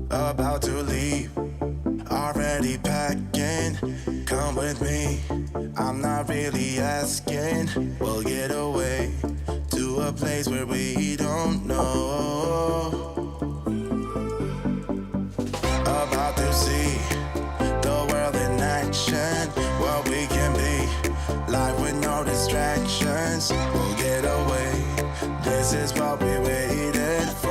About to leave, already packing. Come with me, I'm not really asking. We'll get away to a place where we don't know. About to see the world in action, what we can be, life with no distractions. We'll get away, this is what we waited for.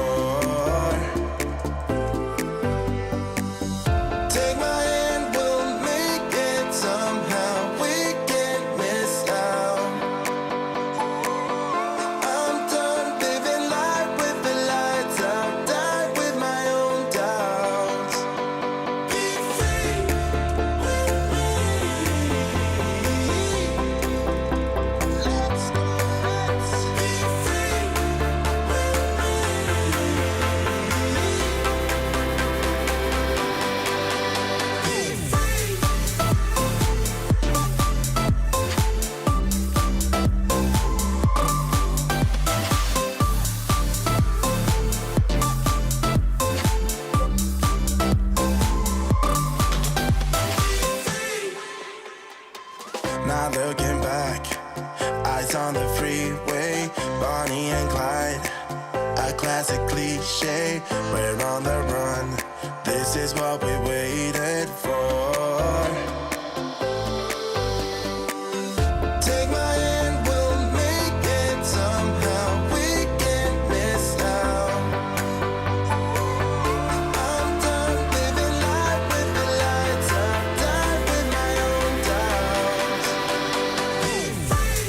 Take my hand, we'll make it somehow. We can't miss out. I'm done living life with the lights out. Die with my own doubts. Be free with me. Let's go, let's be free with me. Be free. Not looking back, eyes on the freeway, Bonnie and Clyde, a classic cliche. We're on the run, this is what we waited for. Take my hand, we'll make it somehow. We can't miss out. I'm done living life with the lights out. Die with my own doubts. Be free.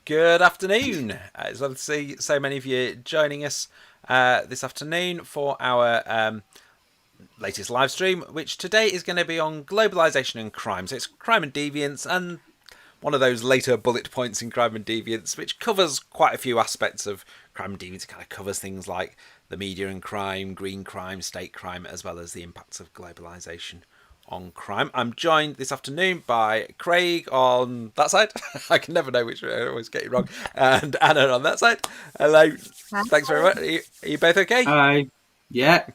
Good afternoon. It's lovely to see so many of you joining us this afternoon for our latest live stream, which today is going to be on globalization and crime. So it's crime and deviance, and one of those later bullet points in crime and deviance, which covers quite a few aspects of crime and deviance. It kind of covers things like the media and crime, green crime, state crime, as well as the impacts of globalization on crime. I'm joined this afternoon by Craig on that side. I can never know which, I always get it wrong. And Anna on that side. Hello. Thanks very much. Are you both okay? Hi. Yeah.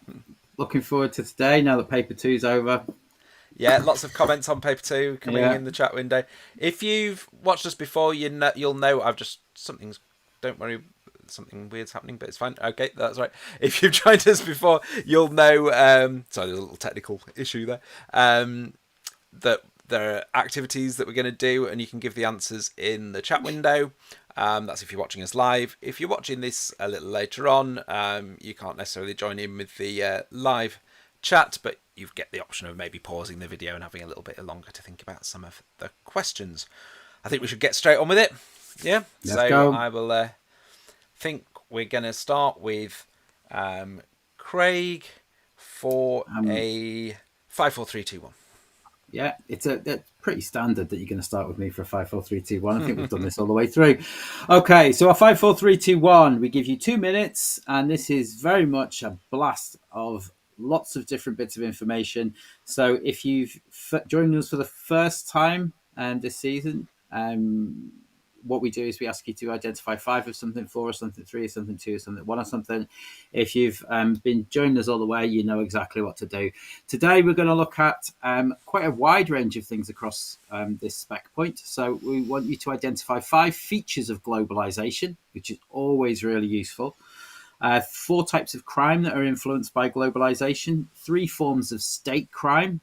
Looking forward to today now that paper two's over. Yeah, lots of comments on paper two coming in the chat window. If you've watched us before, you'll know I've just don't worry, something weird's happening, but it's fine. Okay, that's right. If you've joined us before, you'll know. Sorry, there's a little technical issue there. That there are activities that we're going to do, and you can give the answers in the chat window. That's if you're watching us live. If you're watching this a little later on, you can't necessarily join in with the live chat, but you get the option of maybe pausing the video and having a little bit longer to think about some of the questions. I think we should get straight on with it. Yeah. Let's go. I will think we're going to start with Craig for a 5, 4, 3, 2, 1. Yeah, it's pretty standard that you're going to start with me for a 5, 4, 3, 2, 1. I think we've done this all the way through. Okay, so a 5, 4, 3, 2, 1. We give you 2 minutes, and this is very much a blast of lots of different bits of information. So if you've joined us for the first time this season, what we do is we ask you to identify 5 of something, 4 of something, 3 of something, 2 of something, 1 of something. If you've been joining us all the way, you know exactly what to do. Today, we're going to look at quite a wide range of things across this spec point. So we want you to identify 5 features of globalization, which is always really useful. 4 types of crime that are influenced by globalization, 3 forms of state crime,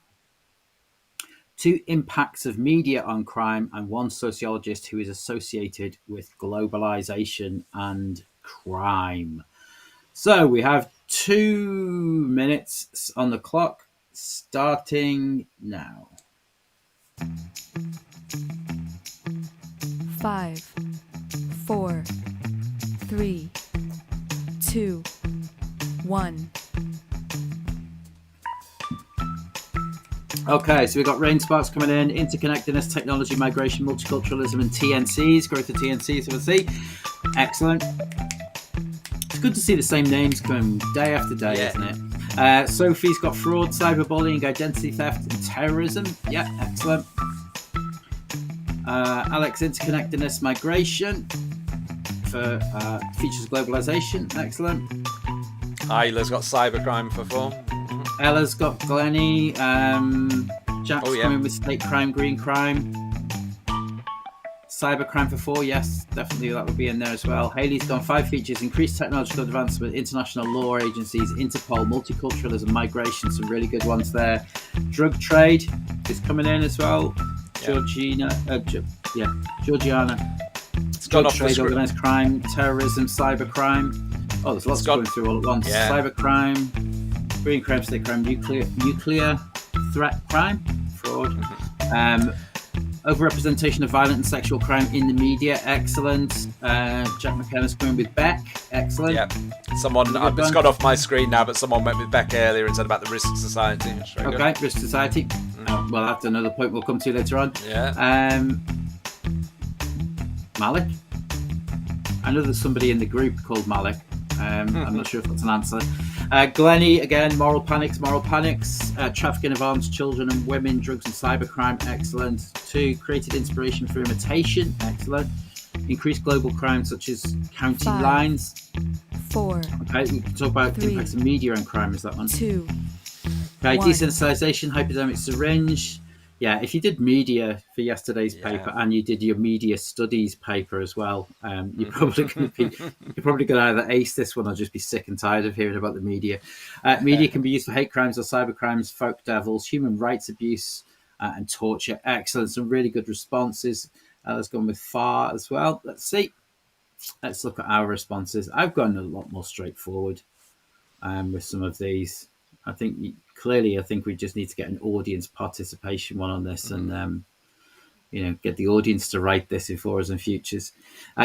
2 impacts of media on crime, and 1 sociologist who is associated with globalization and crime. So we have 2 minutes on the clock, starting now. 5, 4, 3, 2, 1. Okay, so we've got rain sparks coming in, interconnectedness, technology, migration, multiculturalism, and TNCs, growth of TNCs, we'll see. Excellent. It's good to see the same names coming day after day, isn't it? Sophie's got fraud, cyberbullying, identity theft, and terrorism. Yeah, excellent. Alex, interconnectedness, migration for features of globalization. Excellent. Isla's got cybercrime for 4. Ella's got Glennie. Jack's coming with state crime, green crime. Cybercrime for 4, yes, definitely that would be in there as well. Haley's gone 5 features: increased technological advancement, international law agencies, Interpol, multiculturalism, migration, some really good ones there. Drug trade is coming in as well. Georgiana. It's gone Drug off trade, organised crime, terrorism, cybercrime. Oh, there's lots going through all at once. Yeah. Cybercrime, green crime, state crime, nuclear threat crime, fraud. Overrepresentation of violent and sexual crime in the media, excellent. Jack McKenna's coming with Beck, excellent. Yeah, it's gone off my screen now, but someone went with Beck earlier and said about the Risk Society. Okay, good. Risk Society. Well, that's another point we'll come to later on. Yeah. Malik. I know there's somebody in the group called Malik. I'm not sure if that's an answer. Glennie, again, moral panics, trafficking of arms, children and women, drugs and cybercrime, excellent. 2, created inspiration for imitation, excellent. Increased global crime such as county 5, lines. 4. Okay, we can talk about 3, impacts of media and crime, is that one? 2. Okay, 1. desensitization, hypodermic syringe. Yeah, if you did media for yesterday's paper and you did your media studies paper as well, you're probably going to either ace this one or just be sick and tired of hearing about the media. Media can be used for hate crimes or cyber crimes, folk devils, human rights abuse, and torture. Excellent, some really good responses. Let's go with FAR as well. Let's see. Let's look at our responses. I've gone a lot more straightforward with some of these. I think we just need to get an audience participation one on this and, get the audience to write this in forwards and futures.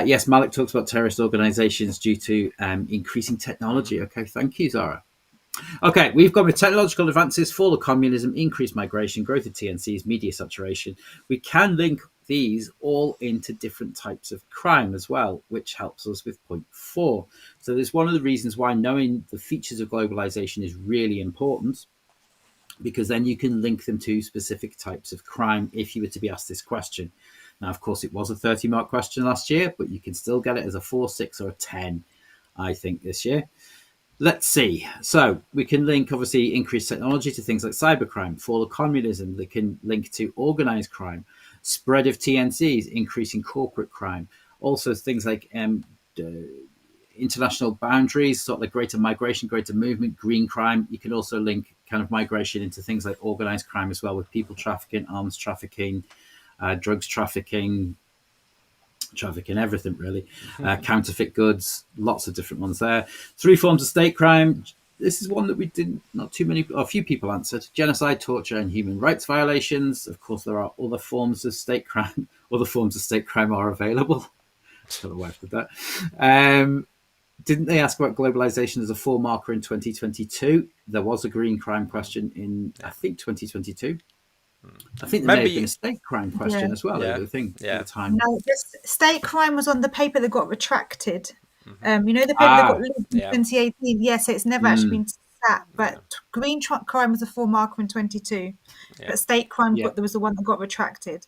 Yes, Malik talks about terrorist organizations due to increasing technology. Okay, thank you, Zara. Okay, we've got with technological advances, fall of communism, increased migration, growth of TNCs, media saturation. We can link these all into different types of crime as well, which helps us with point 4. So there's one of the reasons why knowing the features of globalization is really important, because then you can link them to specific types of crime if you were to be asked this question. Now, of course, it was a 30-mark question last year, but you can still get it as a 4, 6 or a 10, I think, this year. Let's see. So we can link, obviously, increased technology to things like cybercrime, fall of communism. They can link to organized crime, spread of TNCs, increasing corporate crime. Also things like international boundaries, sort of like greater migration, greater movement, green crime. You can also link kind of migration into things like organized crime as well, with people trafficking, arms trafficking, drugs trafficking, everything really. Counterfeit goods, lots of different ones there. 3 forms of state crime. This is one that a few people answered. Genocide, torture, and human rights violations. Of course, there are other forms of state crime. Other forms of state crime are available. I don't know why I did that. Didn't they ask about globalization as a 4 marker in 2022? There was a green crime question in, I think, 2022. I think there may have been a state crime question as well. I think at the time. No, this state crime was on the paper that got retracted. The paper that got leaked in 2018. Yes, so it's never actually been sat. But green crime was a 4 marker in 22. But state crime there was the one that got retracted.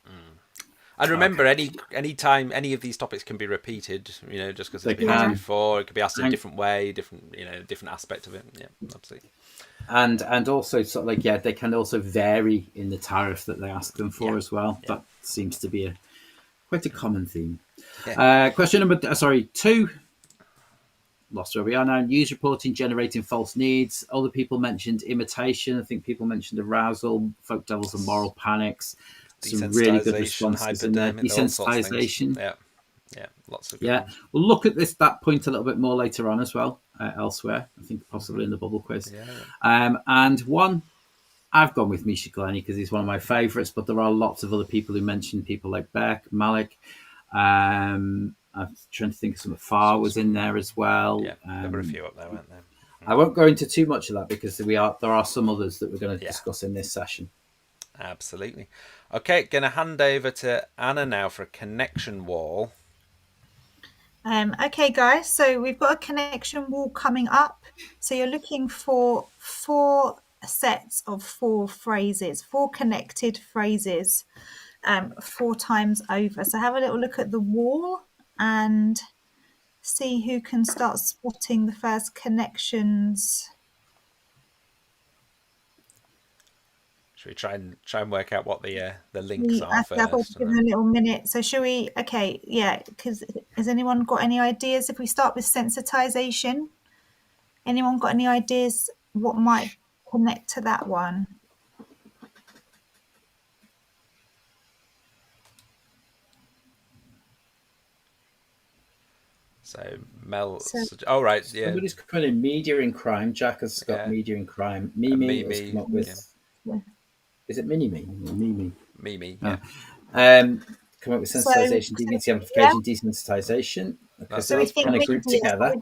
And remember, any time any of these topics can be repeated, just because it's been asked before, it could be asked in a different way, different aspect of it. Yeah, absolutely. And also sort of like, they can also vary in the tariff that they ask them for as well. Yeah. That seems to be quite a common theme. Yeah. Question number 2. Lost where we are now. News reporting generating false needs. Other people mentioned imitation. I think people mentioned arousal, folk devils and moral panics. Some really good responses in there. Desensitization. Yeah, lots of good ones. We'll look at that point a little bit more later on as well, elsewhere. I think possibly in the bubble quiz. And one, I've gone with Misha Glenny because he's one of my favourites, but there are lots of other people who mentioned people like Beck, Malik. I'm trying to think of some. Farr was in there as well. Yeah, there were a few up there, weren't there? I won't go into too much of that because there are some others that we're going to discuss in this session. Absolutely. Okay, going to hand over to Anna now for a connection wall. Okay, guys, so we've got a connection wall coming up. So you're looking for 4 sets of 4 phrases, 4 connected phrases, 4 times over. So have a little look at the wall and see who can start spotting the first connections. Should we try and work out what the links are first? I've got to give them a little minute. So shall we? Okay, because has anyone got any ideas? If we start with sensitization, anyone got any ideas what might connect to that one? So Mel. Right, yeah. Somebody's put in media and crime. Jack has got media and crime. Mimi has come up with. Yeah. Is it Mini-Me? Mimi. Mimi, yeah. Come up with sensitization, deviancy amplification, desensitization. Okay, so that's kind of grouped together.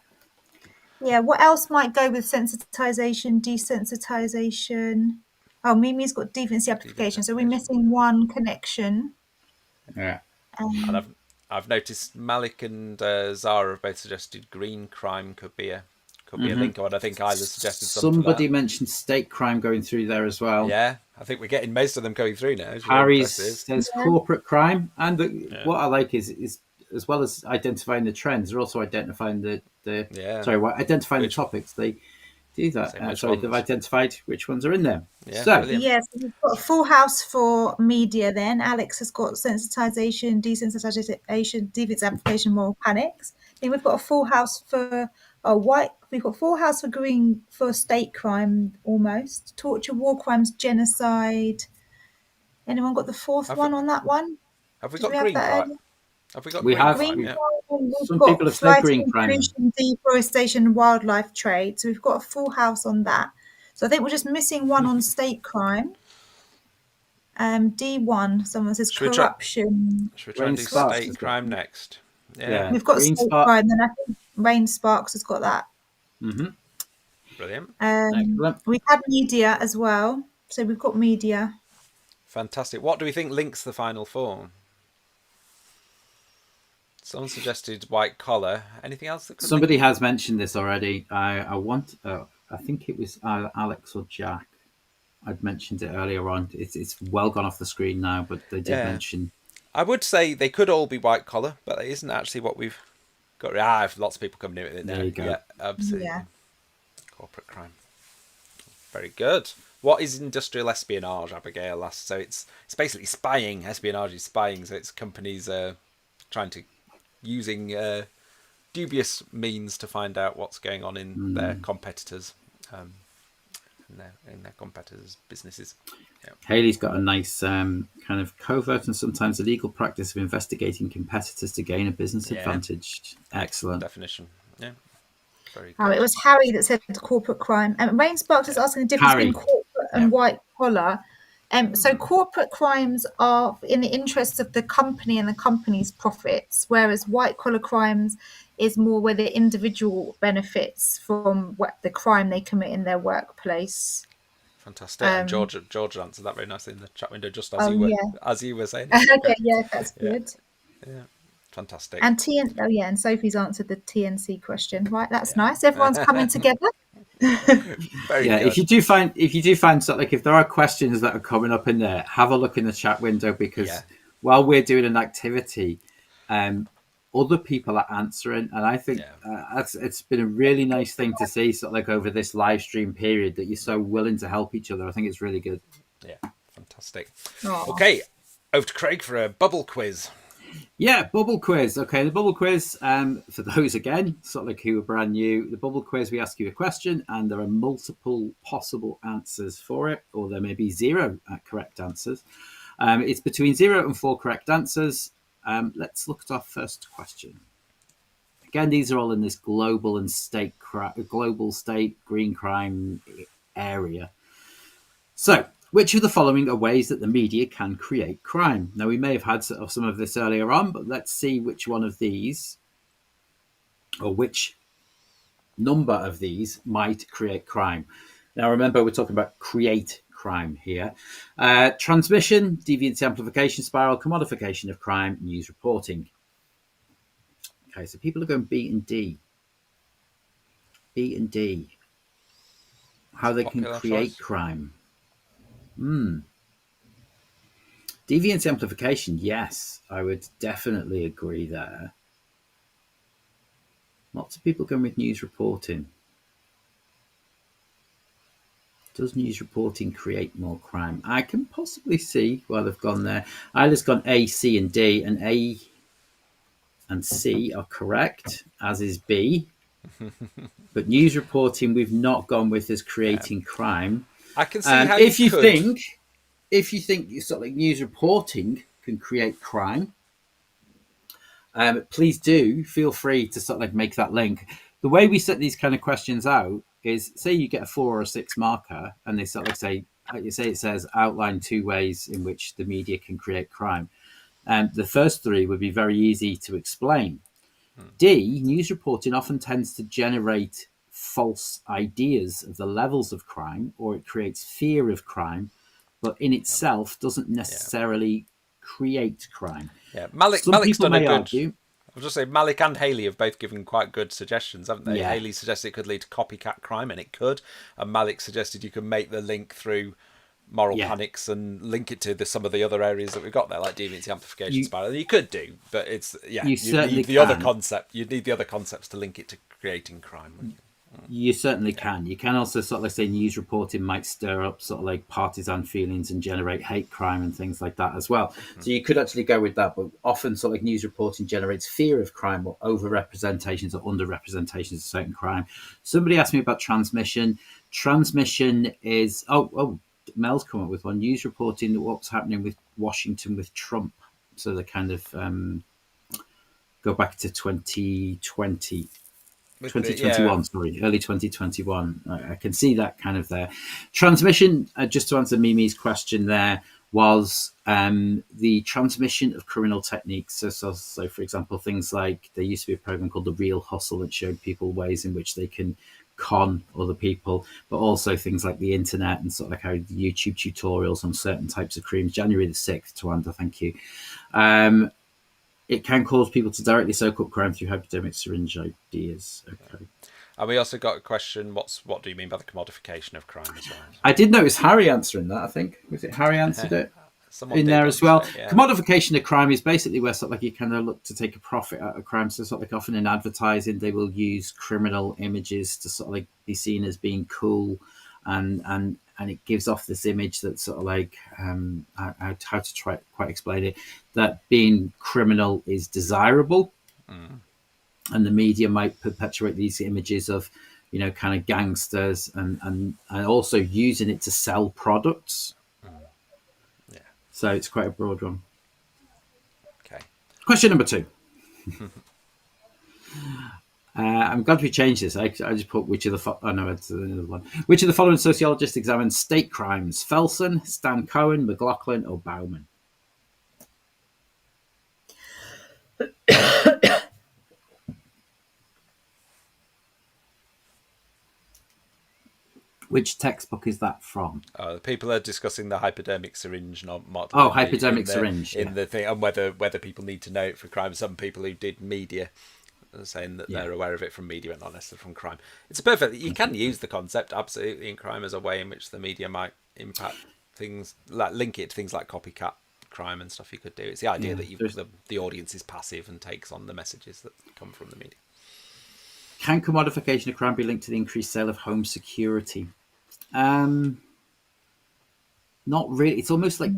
Yeah, what else might go with sensitization, desensitization? Oh, Mimi's got deviancy amplification, so we're missing one connection. Yeah. And I've noticed Malik and Zara have both suggested green crime could be a link on. I think Isla suggested something. Somebody mentioned state crime going through there as well. Yeah, I think we're getting most of them going through now. Harry says corporate crime, and what I like is as well as identifying the trends, they're also identifying identifying the topics. They do that. They've identified which ones are in there. Yeah, so we've got a full house for media. Then Alex has got sensitization, desensitization, deviance amplification, moral panics. Then we've got a full house for white. We've got full house for green for state crime, almost torture, war crimes, genocide. Anyone got the fourth one on that one? Have we got green crime? Have we got green crime? Yeah. Some people have said green crime. Deforestation, wildlife trade. So we've got a full house on that. So I think we're just missing one on state crime. D1. Someone says corruption. Should we try and do state crime next? Yeah. We've got green state crime. Then I think Rain Sparks has got that. Mm-hmm. Brilliant. We had media as well. So we've got media. Fantastic. What do we think links the final form? Someone suggested white collar. Anything else that could somebody has mentioned this already. I think it was Alex or Jack. I'd mentioned it earlier on. It's well gone off the screen now, but they did mention. I would say they could all be white collar, but it isn't actually what we've got. Lots of people coming in with it now. There you go. Yeah, absolutely. Yeah. Corporate crime. Very good. What is industrial espionage, Abigail? So it's basically spying. Espionage is spying. So it's companies trying to using dubious means to find out what's going on in their competitors, in their competitors' businesses. Yeah. Haley's got a nice kind of covert and sometimes illegal practice of investigating competitors to gain a business advantage. Excellent definition. Yeah. Very good. It was Harry that said corporate crime. Rain Sparks is asking the difference between corporate and white collar. So corporate crimes are in the interests of the company and the company's profits, whereas white collar crimes is more where the individual benefits from the crime they commit in their workplace. Fantastic. And George answered that very nicely in the chat window, just as you were saying. Okay, that's good. Yeah. Fantastic. And and Sophie's answered the TNC question. Right, that's nice. Everyone's coming together. Very good. If you do find something, like if there are questions that are coming up in there, have a look in the chat window because while we're doing an activity, other people are answering, and I think Yeah. it's been a really nice thing to see, sort of like over this live stream period, that you're so willing to help each other. I think it's really good. Yeah. Fantastic. Aw. Okay. Over to Craig for a bubble quiz. Yeah, bubble quiz. Okay, the bubble quiz, for those again, sort of like who are brand new, the bubble quiz, we ask you a question and there are multiple possible answers for it, or there may be zero correct answers. It's between 0 and 4 correct answers. Let's look at our first question. Again, these are all in this global state green crime area. So, which of the following are ways that the media can create crime? Now, we may have had some of this earlier on, but let's see which one of these, or which number of these, might create crime. Now, remember, we're talking about create crime here. Transmission, deviance amplification spiral, commodification of crime, news reporting. Okay, so people are going B and D. B and D. How they can create crime. Deviance amplification, yes, I would definitely agree there. Lots of people going with news reporting. Does news reporting create more crime? I can possibly see why they've gone there. Isla's gone A, C, and D, and A and C are correct, as is B. But news reporting, we've not gone with as creating crime. I can see how if you could. If you think sort of like news reporting can create crime, please do feel free to sort of like make that link. The way we set these kind of questions out is, say you get a 4 or a 6 marker, and they sort of say, like you say, it says outline 2 ways in which the media can create crime. And the first 3 would be very easy to explain. D, news reporting often tends to generate false ideas of the levels of crime, or it creates fear of crime, but in itself doesn't necessarily create crime. Yeah, Malik's done a good. argue, I'll just say Malik and Haley have both given quite good suggestions, haven't they? Yeah. Haley suggested it could lead to copycat crime, and it could. And Malik suggested you can make the link through moral panics and link it to some of the other areas that we've got there, like deviance amplification spiral. You could do, but it's you need the other concept. You need the other concepts to link it to creating crime. Wouldn't you? You certainly can. You can also sort of like say news reporting might stir up sort of like partisan feelings and generate hate crime and things like that as well. So you could actually go with that, but often sort of like news reporting generates fear of crime or over-representations or under-representations of certain crime. Somebody asked me about transmission. Transmission is, Mel's come up with one, news reporting what's happening with Washington with Trump. So they kind of go back to 2021, early 2021. I can see that kind of there. Transmission, just to answer Mimi's question there, was the transmission of criminal techniques. So, for example, things like there used to be a program called The Real Hustle that showed people ways in which they can con other people, but also things like the internet and sort of like how the YouTube tutorials on certain types of crimes. January the 6th, Tawanda, thank you. It can cause people to directly soak up crime through hypodermic syringe ideas. Okay. And we also got a question, what do you mean by the commodification of crime as well? I did notice Harry answering that, I think. Was it Harry answered it? Someone in there as well. Yeah. Commodification of crime is basically where sort of like you kind of look to take a profit out of crime. So sort of like often in advertising, they will use criminal images to sort of like be seen as being cool, and it gives off this image that sort of like how to try quite explain it, that being criminal is desirable, and the media might perpetuate these images of, you know, kind of gangsters and also using it to sell products. Yeah. So it's quite a broad one. Okay. Question number 2. I'm glad we changed this. I just put which of the it's another one. Which of the following sociologists examined state crimes? Felsen, Stan Cohen, McLaughlin, or Bauman? Which textbook is that from? The people are discussing the hypodermic syringe, not hypodermic syringe in the thing, and whether people need to know it for crime. Some people who did media are saying that they're aware of it from media and not necessarily from crime. It's perfect. You can use the concept absolutely in crime as a way in which the media might impact things, like link it to things like copycat crime and stuff you could do. It's the idea that there's- the audience is passive and takes on the messages that come from the media. Can commodification of crime be linked to the increased sale of home security? Not really. It's almost like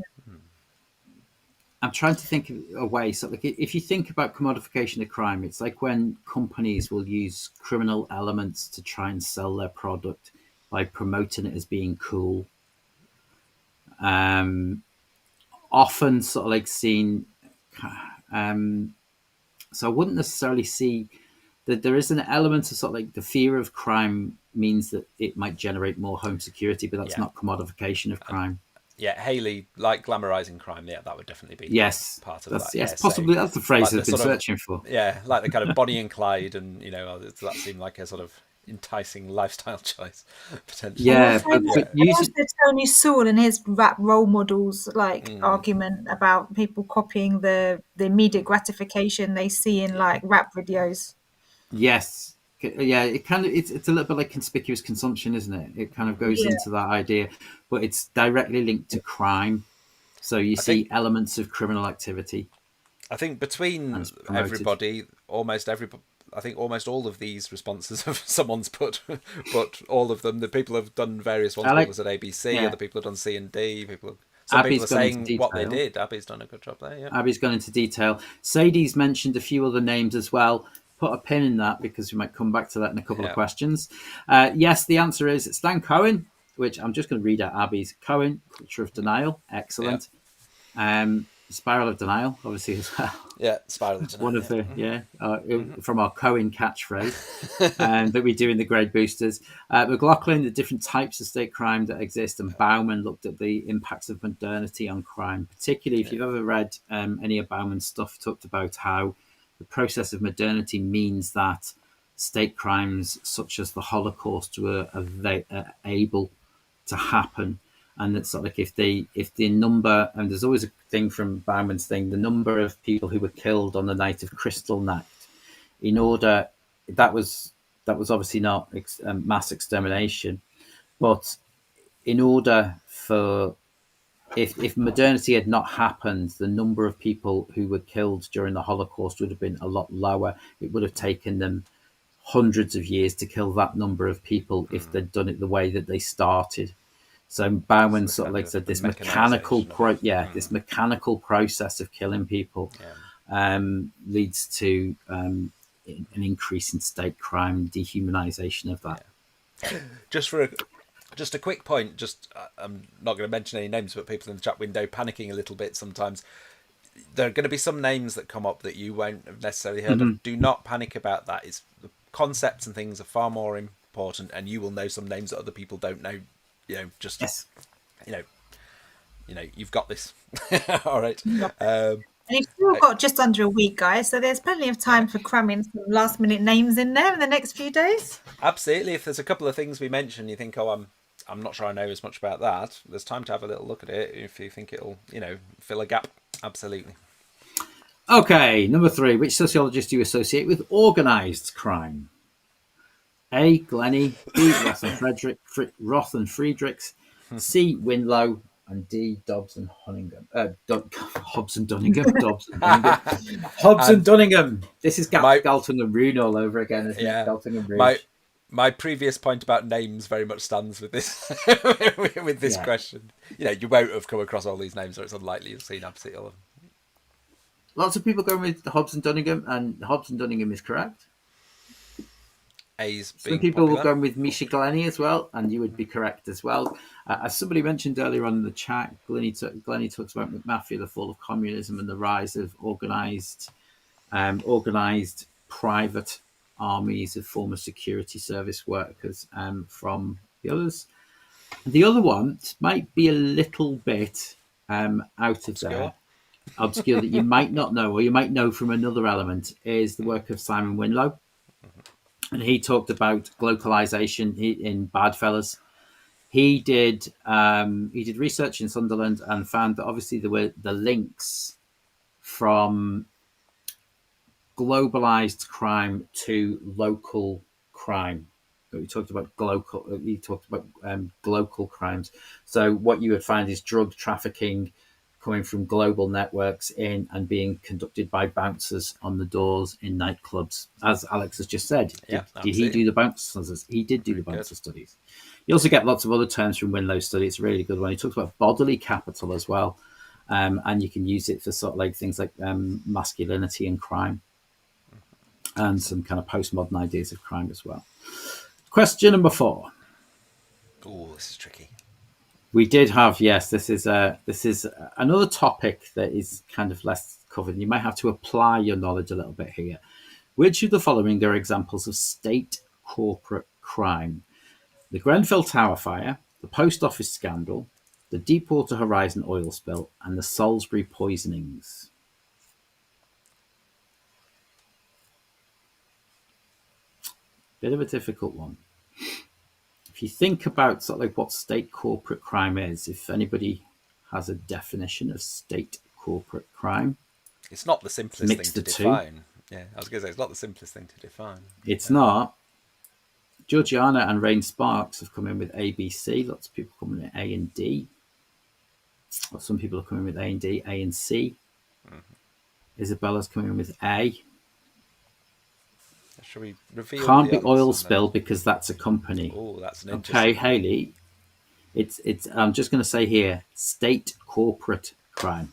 I'm trying to think of a way. So, like, if you think about commodification of crime, it's like when companies will use criminal elements to try and sell their product by promoting it as being cool. Often, sort of like seen. So, I wouldn't necessarily see that there is an element of sort of like the fear of crime means that it might generate more home security, but that's Yeah. not commodification of crime. Yeah, Haley, like glamorizing crime. Yeah, that would definitely be Yes, part of that's that. yes, Yeah, possibly so, that's the phrase like I've been sort of, searching for. yeah, like the kind of Bonnie and Clyde, and does that seem like a sort of enticing lifestyle choice potentially? Yeah, but And using also Tony Sewell and his rap role models argument about people copying the immediate gratification they see in like rap videos. yes, yeah, it kind of it's a little bit like conspicuous consumption, isn't it? It kind of goes Yeah. into that idea, but it's directly linked to crime. So you I see think elements of criminal activity I think and between it's promoted. everybody, almost everybody. I think almost all of these responses have someone's put all of them. The people have done various ones. I like, People have said ABC, yeah, other people have done C&D. Some people Abby's are gone into saying what they detail. did. Abby's done a good job there. Yeah. Abby's gone into detail. Sadie's mentioned a few other names as well. Put a pin in that because we might come back to that in a couple of Yeah. questions. Yes, the answer is Stan Cohen, which I'm just going to read out Abby's. Cohen, Culture of Denial, excellent. Spiral of Denial, obviously, as well. Yeah, Spiral of Denial. One of the, from our Cohen catchphrase that we do in the grade boosters. McLaughlin, the different types of state crime that exist, and Bauman looked at the impacts of modernity on crime. Particularly, if you've ever read any of Bauman's stuff, talked about how the process of modernity means that state crimes such as the Holocaust were able to happen, and that's sort of like if the number, and there's always a thing from Bauman's thing, the number of people who were killed on the night of Kristallnacht, in order that was obviously not mass extermination, but in order for if modernity had not happened, the number of people who were killed during the Holocaust would have been a lot lower. It would have taken them hundreds of years to kill that number of people if they'd done it the way that they started. So Bauman So sort of like said this mechanical, this mechanical process of killing people leads to an increase in state crime, dehumanization of that. Just a quick point. I'm not going to mention any names, but people in the chat window panicking a little bit sometimes. There are going to be some names that come up that you won't have necessarily heard of. Do not panic about that. It's the concepts and things are far more important, and you will know some names that other people don't know. Yes. You've got this. All right. And you've still got just under a week, guys, so there's plenty of time for cramming some last minute names in there in the next few days. Absolutely. If there's a couple of things we mention, you think, oh, I'm not sure I know as much about that. There's time to have a little look at it if you think it'll, fill a gap. Absolutely. Okay, number 3. Which sociologist do you associate with organised crime? A. Glennie, B. Roth and Friedrichs, C. Winlow, and D. Dobbs and Hunningham. Hobbs and Dunningham. Dobbs and Dunningham. Hobbs and Dunningham. This is Galton and Roon all over again, isn't it? Galton and Roon. My previous point about names very much stands with this with this question. You won't have come across all these names, or it's unlikely you've seen absolutely all of them. Lots of people going with Hobbs and Dunningham, and Hobbs and Dunningham is correct. Some people will go with Misha Glennie as well, and you would be correct as well. As somebody mentioned earlier on in the chat, Glennie talks about McMafia, the fall of communism, and the rise of organised private armies of former security service workers from the others. And the other one might be a little bit out of there, obscure that you might not know, or you might know from another element, is the work of Simon Winlow. And he talked about globalization in Badfellas. He did research in Sunderland and found that obviously there were the links from globalized crime to local crime. He talked about global crimes. So what you would find is drug trafficking coming from global networks in and being conducted by bouncers on the doors in nightclubs, as Alex has just said. Yeah, Did he do the bouncers? He did do the Good. bouncer studies. You also get lots of other terms from Winlow's study. It's a really good one. He talks about bodily capital as well, and you can use it for sort of like things like masculinity and crime, and some kind of postmodern ideas of crime as well. Question number 4. Oh, this is tricky. We did have, yes, this is another topic that is kind of less covered. You might have to apply your knowledge a little bit here. Which of the following are examples of state corporate crime? The Grenfell Tower fire, the post office scandal, the Deepwater Horizon oil spill, and the Salisbury poisonings. Bit of a difficult one. If you think about sort of like what state corporate crime is, if anybody has a definition of state corporate crime, It's not the simplest thing to define. Yeah, I was going to say, it's not the simplest thing to define. It's not. Georgiana and Rain Sparks have come in with A, B, C. Lots of people coming in A and D. Or some people are coming with A and D, A and C. Isabella's coming in with A. Shall we reveal? Can't be oil spill because that's a company. Oh, that's an Okay, interesting. Hayley. It's. I'm just going to say here, state corporate crime.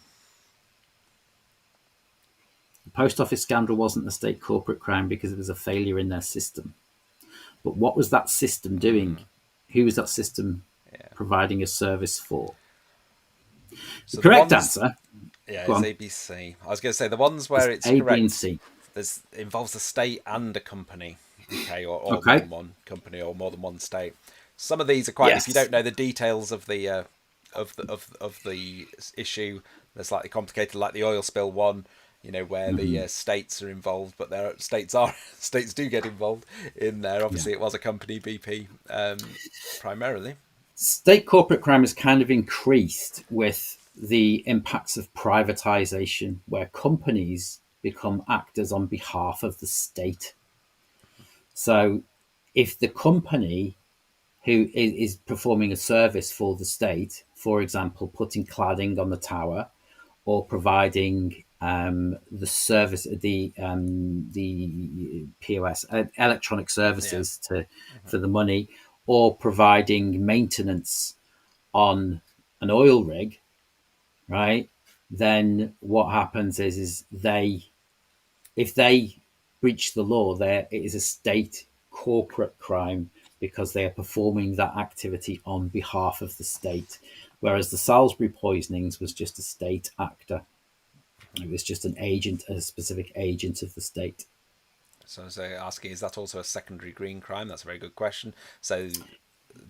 The post office scandal wasn't a state corporate crime because it was a failure in their system. But what was that system doing? Who was that system providing a service for? So the correct ones, answer. Yeah, it's ABC. I was going to say the ones where it's A, correct. B, and C. Involves a state and a company, okay, or Okay. more than one company or more than one state. Some of these are quite. Yes. If you don't know the details of the issue, they're slightly complicated. Like the oil spill one, you know, where the states are involved, but states do get involved in there. Obviously, it was a company, BP, primarily. State corporate crime has kind of increased with the impacts of privatization, where companies become actors on behalf of the state. So if the company who is performing a service for the state, for example, putting cladding on the tower or providing the service, the POS, electronic services for the money, or providing maintenance on an oil rig, right? Then what happens is if they breach the law, it is a state corporate crime because they are performing that activity on behalf of the state. Whereas the Salisbury poisonings was just a state actor. It was just an agent, a specific agent of the state. So asking, is that also a secondary green crime? That's a very good question. So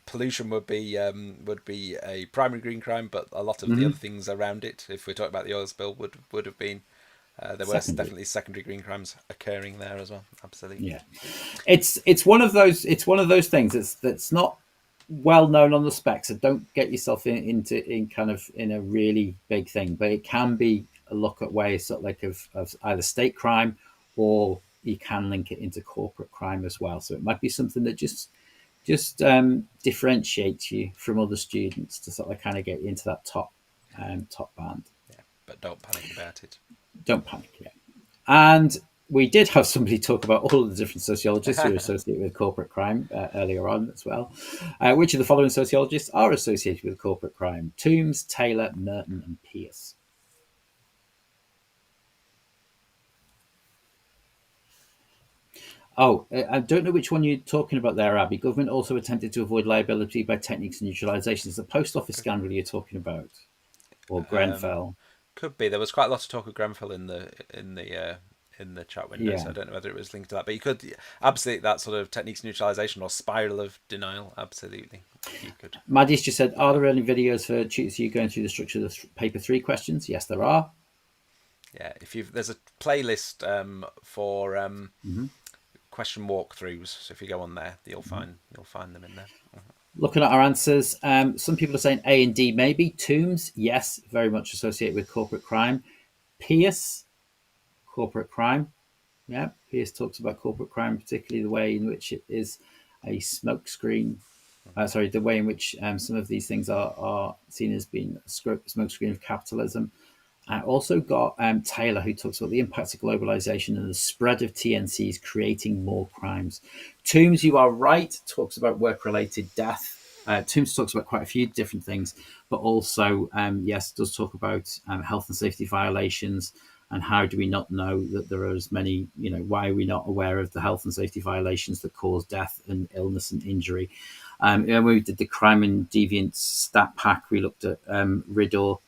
pollution would be a primary green crime, but a lot of the other things around it, if we're talking about the oil spill, would have been there were definitely secondary green crimes occurring there as well. Absolutely. Yeah, it's one of those things that's not well known on the spec. So don't get yourself in a really big thing, but it can be a look at ways sort of like of either state crime, or you can link it into corporate crime as well. So it might be something that just differentiates you from other students to sort of kind of get you into that top band. Yeah, but don't panic about it. Don't panic yet. And we did have somebody talk about all of the different sociologists who are associated with corporate crime earlier on as well. Which of the following sociologists are associated with corporate crime? Toombs, Taylor, Merton, and Pearce. Oh, I don't know which one you're talking about there, Abby. Government also attempted to avoid liability by techniques of neutralisation. It's the post office scandal you're talking about, or Grenfell. Could be. There was quite a lot of talk of Grenfell in the chat window, so I don't know whether it was linked to that. But you could absolutely, that sort of techniques of neutralisation or spiral of denial. Absolutely, you could. Maddie's just said, are there any videos for tutors you going through the structure of the paper 3 questions? Yes, there are. Yeah, there's a playlist for question walkthroughs. So if you go on there, you'll find them in there. Looking at our answers, some people are saying A and D maybe. Toombs, yes, very much associated with corporate crime. Pearce, corporate crime. Yeah, Pearce talks about corporate crime, particularly the way in which it is a smokescreen The way in which some of these things are seen as being a smokescreen of capitalism. I also got Taylor, who talks about the impacts of globalization and the spread of TNCs creating more crimes. Toombs, you are right, talks about work-related death. Toombs talks about quite a few different things, but also, yes, does talk about health and safety violations and how do we not know that there are as many, why are we not aware of the health and safety violations that cause death and illness and injury? When we did the crime and deviance stat pack, we looked at RIDDOR,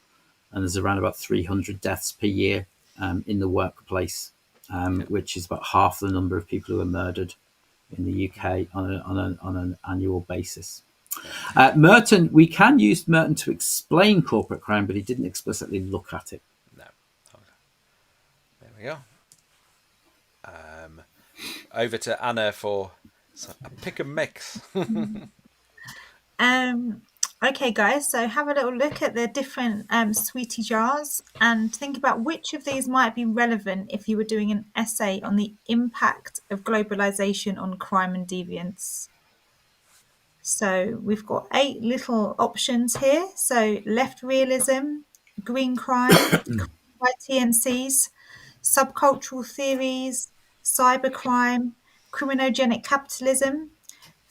and there's around about 300 deaths per year in the workplace, which is about half the number of people who are murdered in the UK on an annual basis. Merton, we can use Merton to explain corporate crime, but he didn't explicitly look at it. No. Okay. There we go. Over to Anna for a pick and mix. Okay, guys, so have a little look at the different sweetie jars and think about which of these might be relevant if you were doing an essay on the impact of globalization on crime and deviance. So we've got 8 little options here. So left realism, green crime, by TNCs, subcultural theories, cybercrime, criminogenic capitalism,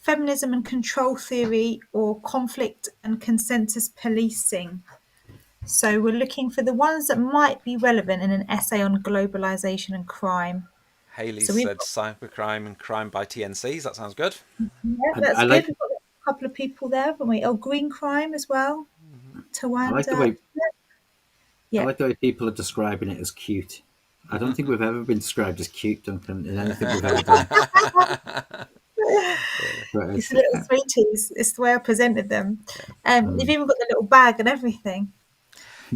feminism and control theory, or conflict and consensus policing. So we're looking for the ones that might be relevant in an essay on globalization and crime. Haley So said cybercrime and crime by TNCs. That sounds good. Yeah, that's good. We've got a couple of people there, haven't we? Oh, green crime as well. I like the way people are describing it as cute. I don't think we've ever been described as cute, Duncan, in anything we've ever done. It's little sweeties. It's the way I presented them. You've even got the little bag and everything.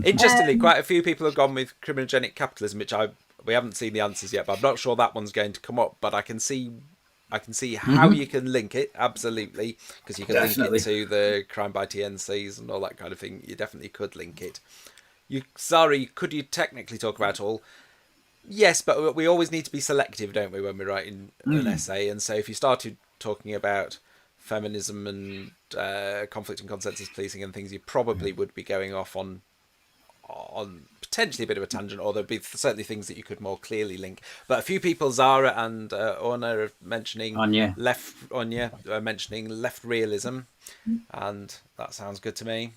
Interestingly, quite a few people have gone with criminogenic capitalism, which we haven't seen the answers yet, but I'm not sure that one's going to come up. But I can see how you can link it, absolutely, because you can link it to the crime by TNCs and all that kind of thing. You definitely could link it. Could you technically talk about all? Yes, but we always need to be selective, don't we, when we're writing an essay? And so if you started talking about feminism and conflict and consensus policing and things, you probably would be going off on potentially a bit of a tangent, or there'd be certainly things that you could more clearly link. But a few people, Zara and Orna, are mentioning left realism, and that sounds good to me.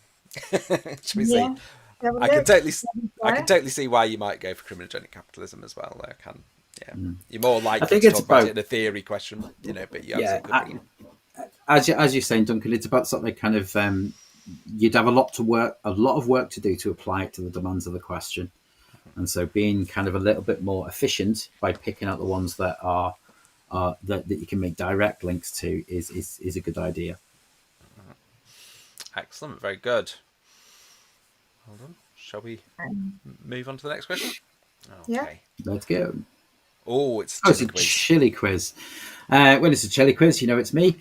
Should we see? I can totally see why you might go for criminogenic capitalism as well. You're more likely to talk about it in a theory question, but you absolutely as you're saying, Duncan, it's about something kind of you'd have a lot of work to do to apply it to the demands of the question, and so being kind of a little bit more efficient by picking out the ones that are that you can make direct links to is a good idea. Excellent, very good. Hold on. Shall we move on to the next question? Okay. Yeah. Let's go. Oh, it's a chili quiz. When it's a chili quiz, it's me,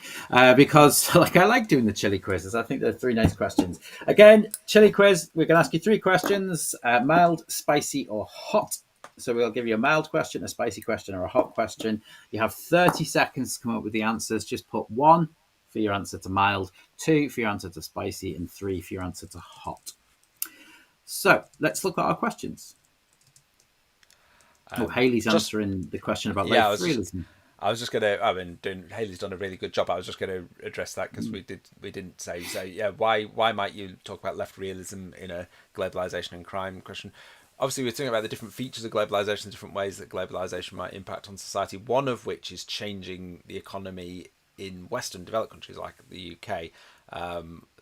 because I like doing the chili quizzes. I think there are 3 nice questions. Again, chili quiz. We're going to ask you 3 questions: mild, spicy, or hot. So we'll give you a mild question, a spicy question, or a hot question. You have 30 seconds to come up with the answers. Just put 1 for your answer to mild, 2 for your answer to spicy, and 3 for your answer to hot. So let's look at our questions. Haley's answering the question about left realism. I was just going to. Haley's done a really good job. I was just going to address that because we didn't say. So yeah, why might you talk about left realism in a globalization and crime question? Obviously, we're talking about the different features of globalization, different ways that globalization might impact on society. One of which is changing the economy in Western developed countries like the UK.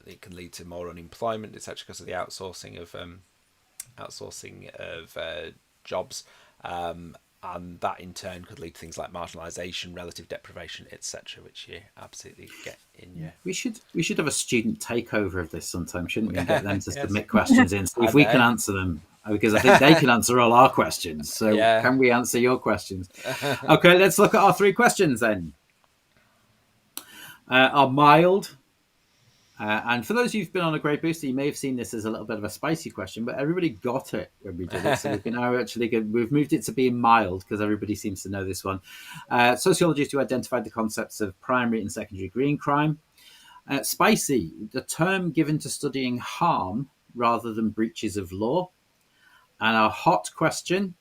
It can lead to more unemployment, etc., because of the outsourcing of jobs, and that in turn could lead to things like marginalisation, relative deprivation, etc., which you absolutely get in your. We should have a student takeover of this sometime, shouldn't we? And get them to submit questions in, see if we can answer them, because I think they can answer all our questions. So can we answer your questions? Okay, let's look at our 3 questions then. Are mild. And for those of you who've been on a Great Booster, you may have seen this as a little bit of a spicy question, but everybody got it when we did it. So we can now we've moved it to being mild because everybody seems to know this one. Sociologists who identified the concepts of primary and secondary green crime. Spicy, the term given to studying harm rather than breaches of law. And our hot question,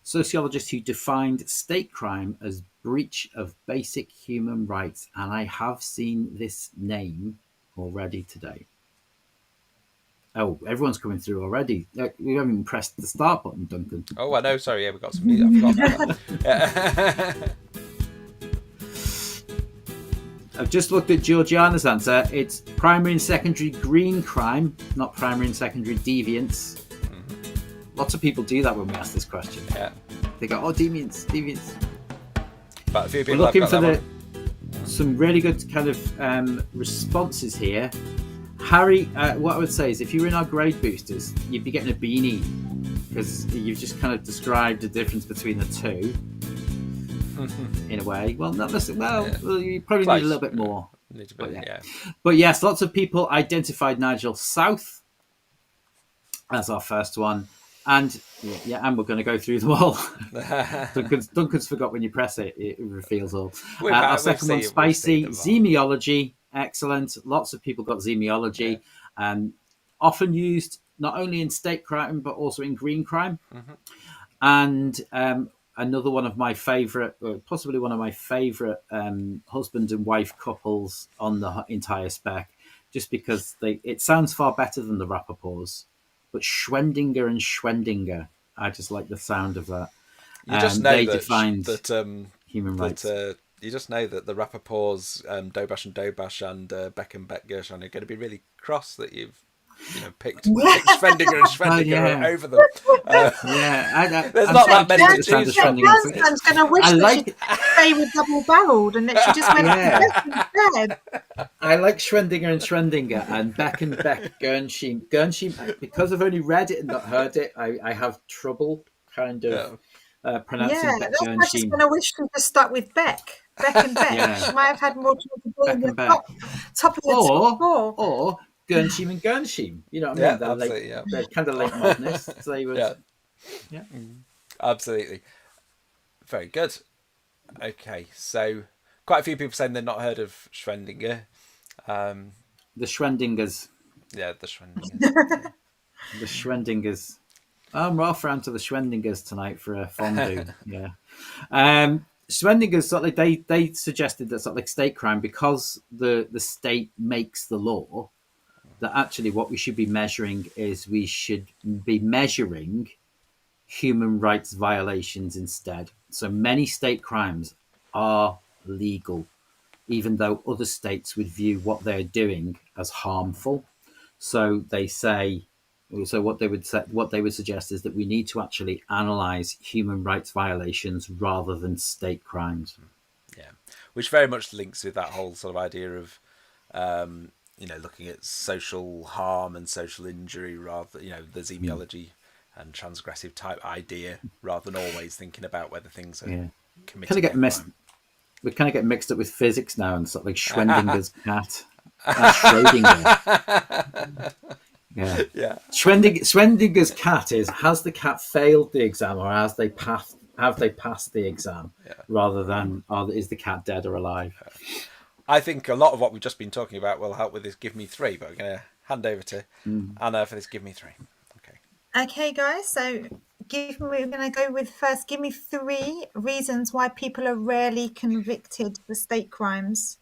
sociologist who defined state crime as breach of basic human rights. And I have seen this name already today. Oh, everyone's coming through already. We haven't even pressed the start button, Duncan. Oh, I know. Sorry, yeah, we got some music. I forgot about that. I've just looked at Georgiana's answer. It's primary and secondary green crime, not primary and secondary deviance. Lots of people do that when we ask this question. Yeah. They go, "Oh, deviance." But a few We're people have looking got for that one. some really good kind of responses here. Harry, what I would say is if you were in our grade boosters, you'd be getting a beanie because you've just kind of described the difference between the two in a way. Well, not necessarily. Well, you probably Close. need a little bit more. Need a bit, yeah. But yes, lots of people identified Nigel South as our first one. And and we're going to go through them all. Duncan's forgot when you press it, it reveals all. Our second one, Spicy, Zemiology, excellent. Lots of people got Zemiology. Often used not only in state crime, but also in green crime. And another one of my favourite, possibly one of my favourite husband and wife couples on the entire spec, just because it sounds far better than the Rappaports. But Schwendinger and Schwendinger, I just like the sound of that. You just know they that defined human rights. You just know that the Rappaports, Dobash and Beck and Beck Gershon are going to be really cross that you've picked Schwendinger and Schwendinger over them. There's not that many to choose from. Duncan's going to wish that they were double-barreled and that she just went instead. I like Schwendinger and Schwendinger and Beck Gershon. Gershon, because I've only read it and not heard it, I have trouble kind of pronouncing Beck that's why she's Gershon. going to wish she just stuck with Beck and Beck. She might have had more trouble in the top of the top four. Or Gershon and Gershon. You know what I mean? They're absolutely, they're kind of late modernists. So they would, absolutely. Very good. Okay, so quite a few people saying they've not heard of Schwendinger. The Schwendingers. Yeah, the Schwendingers. The Schwendingers. I'm off round to the Schwendingers tonight for a fondue. Schwendingers, sort of like they suggested that sort of like state crime, because the state makes the law, that actually what we should be measuring is we should be measuring human rights violations instead. So many state crimes are legal, even though other states would view what they're doing as harmful. So they say, so what they would suggest is that we need to actually analyze human rights violations rather than state crimes. Yeah, which very much links with that whole sort of idea of looking at social harm and social injury, rather the Zemiology and transgressive type idea, rather than always thinking about whether things are committed. We kind of get mixed up with physics now, and sort of like Schwendinger's cat. Schrodinger. Yeah. Schwendinger's cat has the cat failed the exam, or have they passed the exam, rather than is the cat dead or alive? I think a lot of what we've just been talking about will help with this Give Me Three, but we're going to hand over to Anna for this Give Me Three. Okay, guys. So we're going to go with first. Give me 3 reasons why people are rarely convicted for state crimes.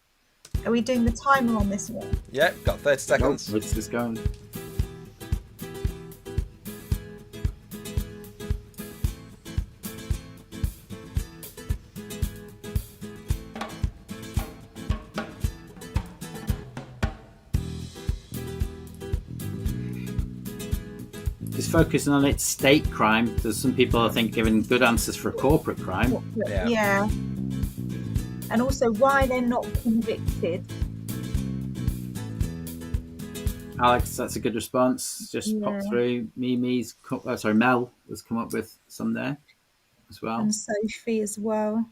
Are we doing the timer on this one? Yeah, got 30 seconds. What's this going? Just focusing on its state crime. There's some people, I think, giving good answers for corporate crime. Yeah. And also why they're not convicted. Alex, that's a good response. Just pop through. Mel has come up with some there as well. And Sophie as well.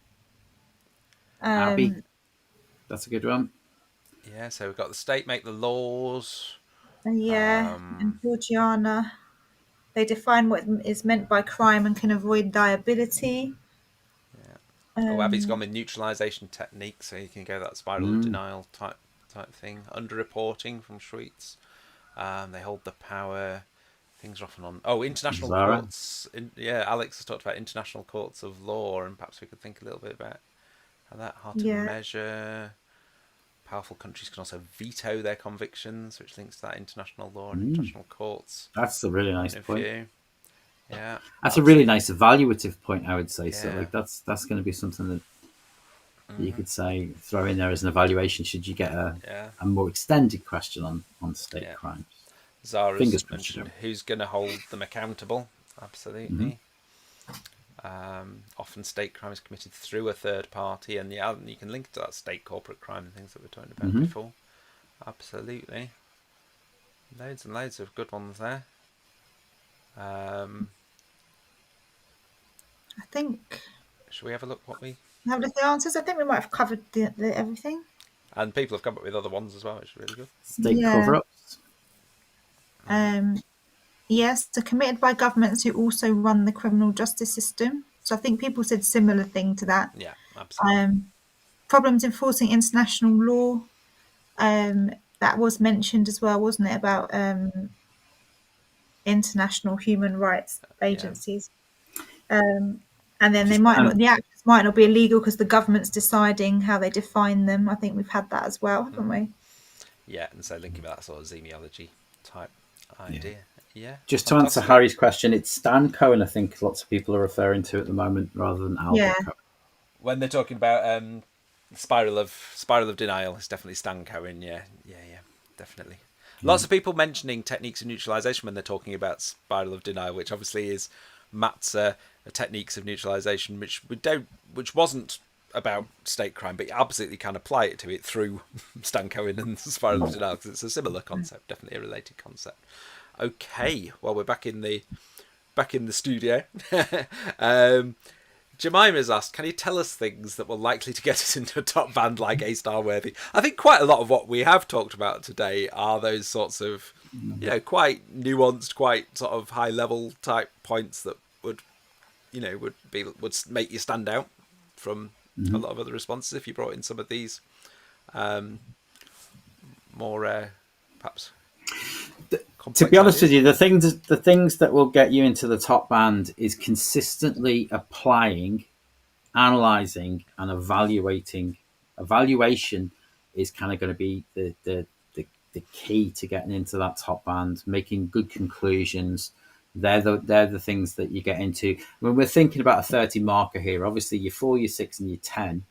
Abby, that's a good one. Yeah, so we've got the state make the laws. And Georgiana. They define what is meant by crime and can avoid liability. Abby's gone with neutralization technique, so you can go that spiral of denial type type thing. Underreporting from Schweitz. They hold the power. Things are often on. Oh, international Zara. courts. Alex has talked about international courts of law, and perhaps we could think a little bit about how that hard to Yeah. measure. Powerful countries can also veto their convictions, which links to that international law and international courts That's a really nice point of point. view. Yeah, That's a really nice evaluative point, I would say. So, Yeah. like, that's going to be something that you could say throw in there as an evaluation. Should you get Yeah. a more extended question on state Yeah. crimes? Zara's Fingers crossed you mentioned don't. who's going to hold them accountable. Absolutely. Often state crime is committed through a third party, and you can link to that state corporate crime and things that we were talking about before. Absolutely. Loads and loads of good ones there. I think. Should we have a look what we... Have the answers? I think we might have covered everything. And people have come up with other ones as well, which is really good. State Yeah. cover-ups. Yes, so committed by governments who also run the criminal justice system. So I think people said similar thing to that. Yeah, absolutely. Problems enforcing international law. That was mentioned as well, wasn't it, about international human rights agencies. And then the actions might not be illegal because the government's deciding how they define them. I think we've had that as well, haven't we? Yeah, and so linking with that sort of xemiology type idea. Yeah. Just to answer Harry's question, it's Stan Cohen, I think lots of people are referring to at the moment, rather than Albert Cohen. When they're talking about spiral of denial, it's definitely Stan Cohen. Yeah, definitely. Lots of people mentioning techniques of neutralization when they're talking about spiral of denial, which obviously is Matt's techniques of neutralization, which wasn't about state crime, but you absolutely can apply it to it through Stan Cohen and the spiral of denial, because it's a similar concept, definitely a related concept. Okay, well, we're back in the studio. Jemima's asked, can you tell us things that were likely to get us into a top band like A-star worthy? I think quite a lot of what we have talked about today are those sorts of, quite nuanced, quite sort of high level type points that would make you stand out from a lot of other responses if you brought in some of these more perhaps. To be honest with you, the things that will get you into the top band is consistently applying, analysing, and evaluating. Evaluation is kind of going to be the key to getting into that top band. Making good conclusions. They're the things that you get into. When we're thinking about a 30 marker here, obviously your 4, your 6, and your 10.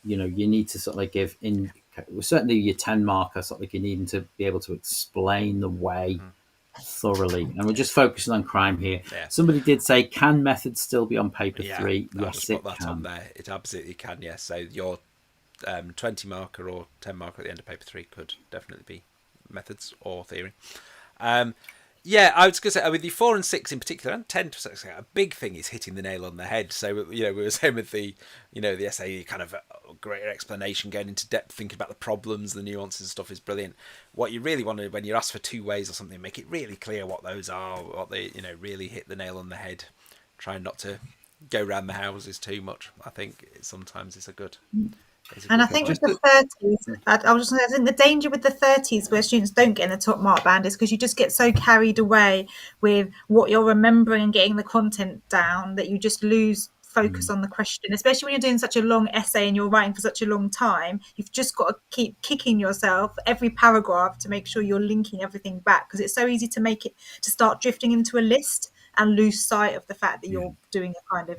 You need to sort of like give in. Certainly your 10 marker, sort of like you need to be able to explain the way thoroughly. And we're just focusing on crime here. Yeah. Somebody did say, can methods still be on paper 3? I'll Yes, just it put that can. on there. It absolutely can, yes. So your 20 marker or 10 marker at the end of paper 3 could definitely be methods or theory. I was going to say, with the 4 and 6 in particular, and 10 to 6, a big thing is hitting the nail on the head. So, we were saying with the essay, kind of a greater explanation, going into depth, thinking about the problems, the nuances and stuff is brilliant. What you really want to, when you're asked for 2 ways or something, make it really clear what those are, what they, really hit the nail on the head. Trying not to go around the houses too much. I think sometimes it's a good... And I think with the 30s, I was just going to say, I think the danger with the 30s where students don't get in the top mark band is because you just get so carried away with what you're remembering and getting the content down that you just lose focus on the question, especially when you're doing such a long essay and you're writing for such a long time. You've just got to keep kicking yourself every paragraph to make sure you're linking everything back, because it's so easy to start drifting into a list and lose sight of the fact that you're doing a kind of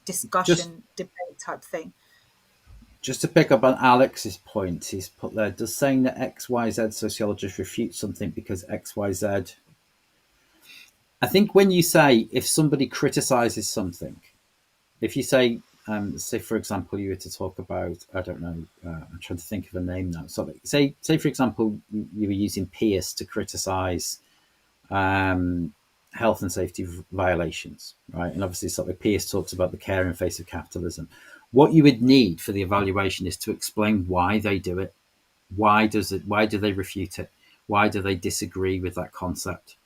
discussion, debate type thing. Just to pick up on Alex's point, he's put there, does saying that XYZ sociologist refute something because XYZ... I think when you say, if somebody criticizes something, if you say, say, for example, you were to talk about, I don't know, I'm trying to think of a name now. So say, for example, you were using Pierce to criticize health and safety violations, right? And obviously, sort of Pierce talks about the care in face of capitalism. What you would need for the evaluation is to explain why they do it. Why do they refute it? Why do they disagree with that concept?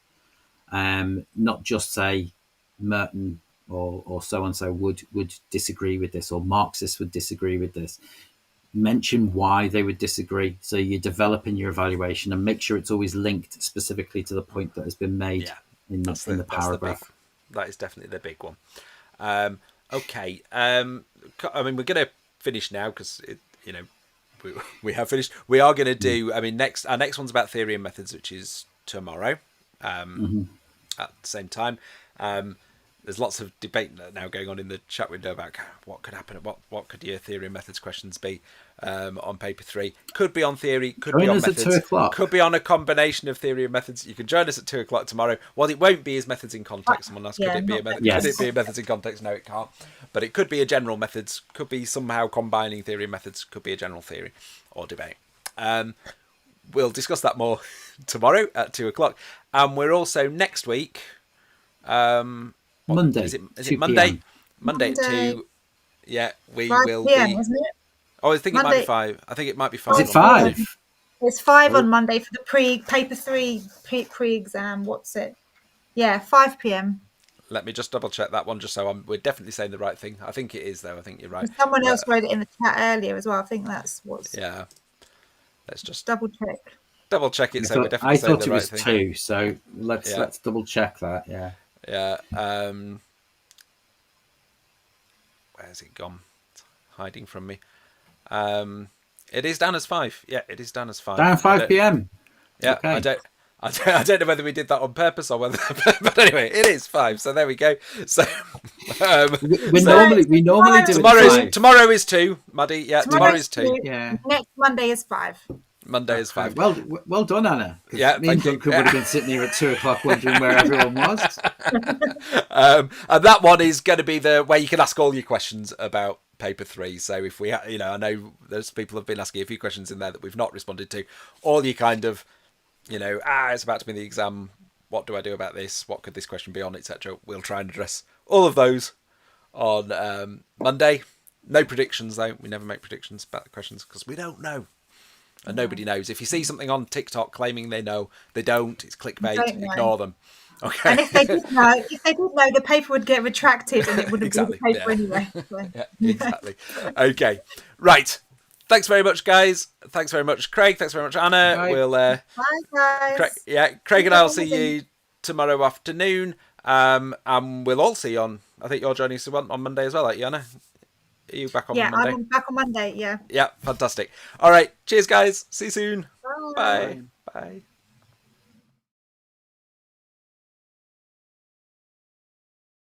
Not just say Merton or so and so would disagree with this, or Marxists would disagree with this. mention why they would disagree. So you're developing your evaluation and make sure it's always linked specifically to the point that has been made Yeah, in the paragraph. That is definitely the big one. Okay. I mean, we're going to finish now because we have finished. We are going to do. I mean, our next one's about theory and methods, which is tomorrow at the same time. There's lots of debate now going on in the chat window about what could happen. What could your theory and methods questions be on paper 3? Could be on theory, could be on methods, at 2:00. could be on a combination of theory and methods. You can join us at 2:00 tomorrow. What it won't be is methods in context. Someone asked, could it be a method? Yes. Could it be a methods in context? No, it can't. But it could be a general methods. Could be somehow combining theory and methods. Could be a general theory or debate. We'll discuss that more tomorrow at 2:00. And we're also next week. Monday. Is it 2 Monday? PM. Monday at 2. Yeah, we 5 will PM, be. isn't it? Oh, I think it might be Monday. 5. I think it might be 5. Is it 5? It's 5 on Monday for the paper 3 pre-exam. What's it? Yeah, 5 p.m. Let me just double check that one, just so we're definitely saying the right thing. I think it is, though. I think you're right. Someone else wrote it in the chat earlier as well. I think that's what's. Yeah. Let's just Double check. double check it, so we're I definitely saying thought the it right was thing. 2, so let's double check that. Yeah. Yeah. Where's it gone? It's hiding from me. It is down as 5. Yeah, it is down as 5. Down 5 p.m. Yeah, Okay. I don't know whether we did that on purpose or whether, but anyway, it is 5. So there we go. So we normally do it tomorrow is 2, Maddie. Yeah, tomorrow is 2. Yeah. Next Monday is 5. Monday is 5. Well done, Anna. Yeah, me and thank you. Duncan would have been sitting here at 2:00 wondering where everyone was. And that one is going to be the where you can ask all your questions about paper 3. So if we, I know there's people have been asking a few questions in there that we've not responded to. All you kind of, it's about to be the exam. What do I do about this? What could this question be on, etc. We'll try and address all of those on Monday. No predictions though. We never make predictions about the questions because we don't know. And nobody knows. If you see something on TikTok claiming they know, they don't. It's clickbait. Ignore them. Okay. And if they did know, the paper would get retracted and it wouldn't be the paper anyway. So. Yeah, exactly. Okay. Right. Thanks very much, guys. Thanks very much, Craig. Thanks very much, Anna. Bye. We'll Bye, guys. Craig and I'll see you tomorrow afternoon. And we'll all see you on. I think you're joining us on Monday as well, aren't you, Anna? Are you back on Monday? Yeah, I'm back on Monday. Yeah. Yeah, fantastic. All right. Cheers, guys. See you soon. Bye. Bye. Bye.